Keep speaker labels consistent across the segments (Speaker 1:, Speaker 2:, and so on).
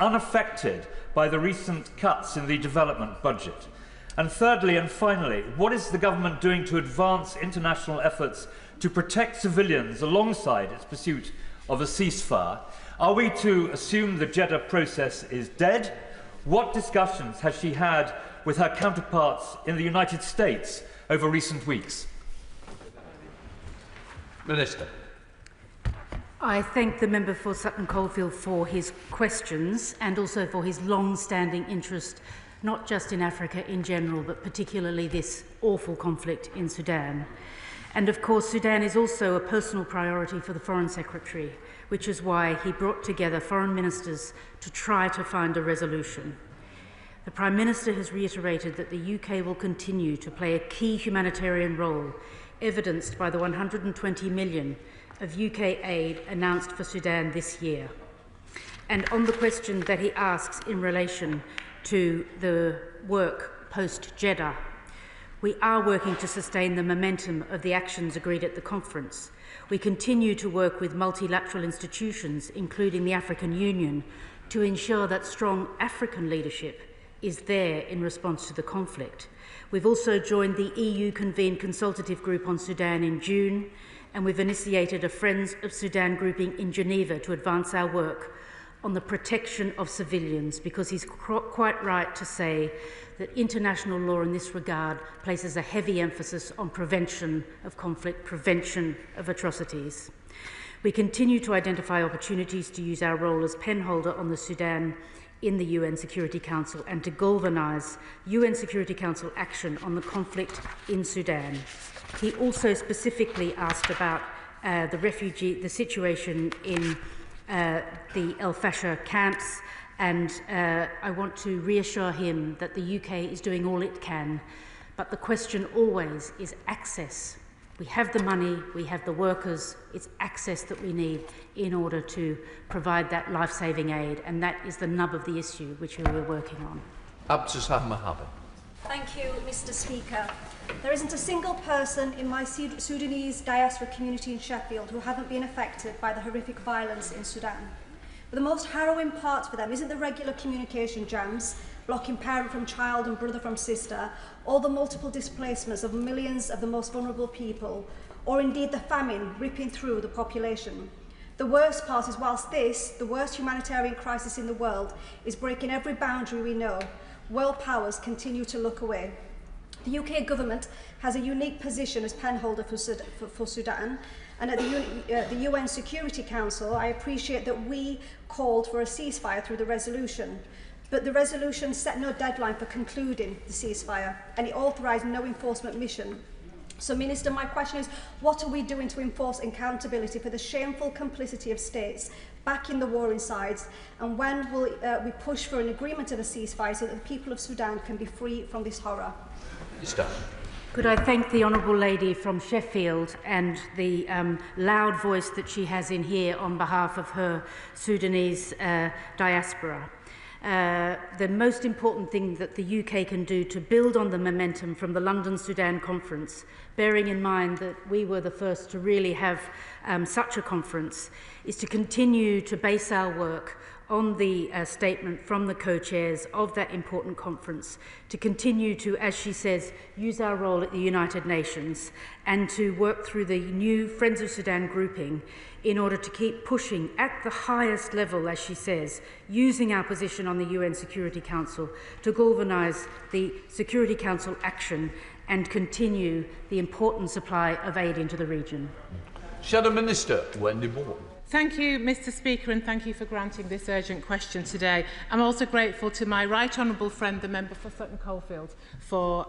Speaker 1: unaffected by the recent cuts in the development budget? And thirdly and finally, what is the government doing to advance international efforts to protect civilians alongside its pursuit of a ceasefire? Are we to assume the Jeddah process is dead? What discussions has she had with her counterparts in the United States over recent weeks?
Speaker 2: Minister.
Speaker 3: I thank the member for Sutton Coldfield for his questions and also for his long-standing interest not just in Africa in general, but particularly this awful conflict in Sudan. And of course, Sudan is also a personal priority for the Foreign Secretary, which is why he brought together foreign ministers to try to find a resolution. The Prime Minister has reiterated that the UK will continue to play a key humanitarian role, evidenced by the 120 million of UK aid announced for Sudan this year. And on the question that he asks in relation to the work post-Jeddah, we are working to sustain the momentum of the actions agreed at the conference. We continue to work with multilateral institutions, including the African Union, to ensure that strong African leadership is there in response to the conflict. We've also joined the EU-convened consultative group on Sudan in June, and we've initiated a Friends of Sudan grouping in Geneva to advance our work on the protection of civilians, because he's quite right to say that international law in this regard places a heavy emphasis on prevention of conflict, prevention of atrocities. We continue to identify opportunities to use our role as penholder on the Sudan in the UN Security Council and to galvanise UN Security Council action on the conflict in Sudan. He also specifically asked about the situation in the El Fasher camps, and I want to reassure him that the UK is doing all it can, but the question always is access. We have the money, we have the workers, it's access that we need in order to provide that life-saving aid, and that is the nub of the issue which we are working on.
Speaker 4: Thank you, Mr. Speaker. There isn't a single person in my Sudanese diaspora community in Sheffield who haven't been affected by the horrific violence in Sudan. But the most harrowing part for them isn't the regular communication jams, blocking parent from child and brother from sister, or the multiple displacements of millions of the most vulnerable people, or indeed the famine ripping through the population. The worst part is, whilst this, the worst humanitarian crisis in the world, is breaking every boundary we know, world powers continue to look away. The UK government has a unique position as penholder for Sudan, and at the UN Security Council, I appreciate that we called for a ceasefire through the resolution, but the resolution set no deadline for concluding the ceasefire, and it authorised no enforcement mission. So, Minister, my question is, what are we doing to enforce accountability for the shameful complicity of states backing the warring sides, and when will we push for an agreement of a ceasefire so that the people of Sudan can be free from this horror?
Speaker 3: Could I thank the Honourable Lady from Sheffield and the loud voice that she has in here on behalf of her Sudanese diaspora. The most important thing that the UK can do to build on the momentum from the London Sudan conference, bearing in mind that we were the first to really have such a conference, is to continue to base our work on the statement from the co-chairs of that important conference, to continue to, as she says, use our role at the United Nations and to work through the new Friends of Sudan grouping in order to keep pushing at the highest level, as she says, using our position on the UN Security Council to galvanise the Security Council action and continue the important supply of aid into the region.
Speaker 2: Shadow Minister Wendy Moore.
Speaker 5: Thank you, Mr. Speaker, and thank you for granting this urgent question today. I'm also grateful to my right honourable friend, the member for Sutton Coldfield, for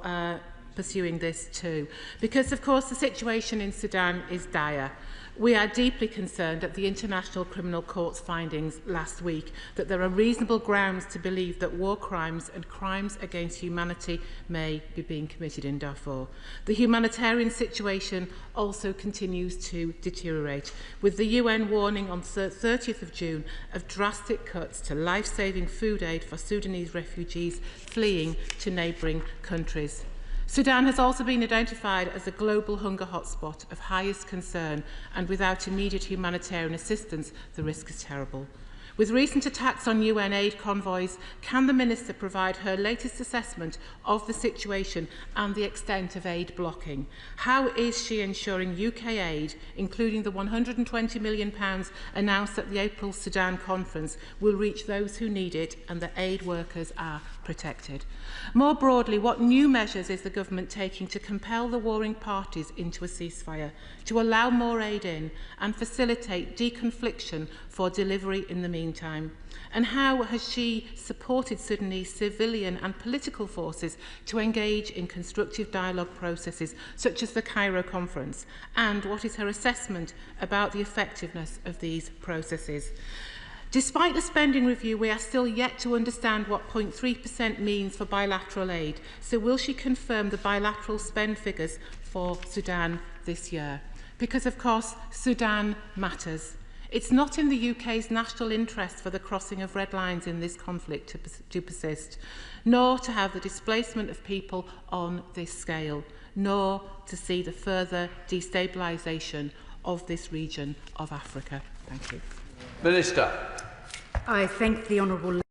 Speaker 5: pursuing this too. Because, of course, the situation in Sudan is dire. We are deeply concerned at the International Criminal Court's findings last week that there are reasonable grounds to believe that war crimes and crimes against humanity may be being committed in Darfur. The humanitarian situation also continues to deteriorate, with the UN warning on 30th of June of drastic cuts to life-saving food aid for Sudanese refugees fleeing to neighbouring countries. Sudan has also been identified as a global hunger hotspot of highest concern, and without immediate humanitarian assistance, the risk is terrible. With recent attacks on UN aid convoys, can the Minister provide her latest assessment of the situation and the extent of aid blocking? How is she ensuring UK aid, including the £120 million announced at the April Sudan conference, will reach those who need it and that aid workers are protected? More broadly, what new measures is the government taking to compel the warring parties into a ceasefire, to allow more aid in and facilitate deconfliction for delivery in the meantime? And how has she supported Sudanese civilian and political forces to engage in constructive dialogue processes such as the Cairo conference? And what is her assessment about the effectiveness of these processes? Despite the spending review, we are still yet to understand what 0.3% means for bilateral aid. So will she confirm the bilateral spend figures for Sudan this year? Because, of course, Sudan matters. It's not in the UK's national interest for the crossing of red lines in this conflict to persist, nor to have the displacement of people on this scale, nor to see the further destabilisation of this region of Africa. Thank you.
Speaker 2: Minister.
Speaker 3: I thank the honourable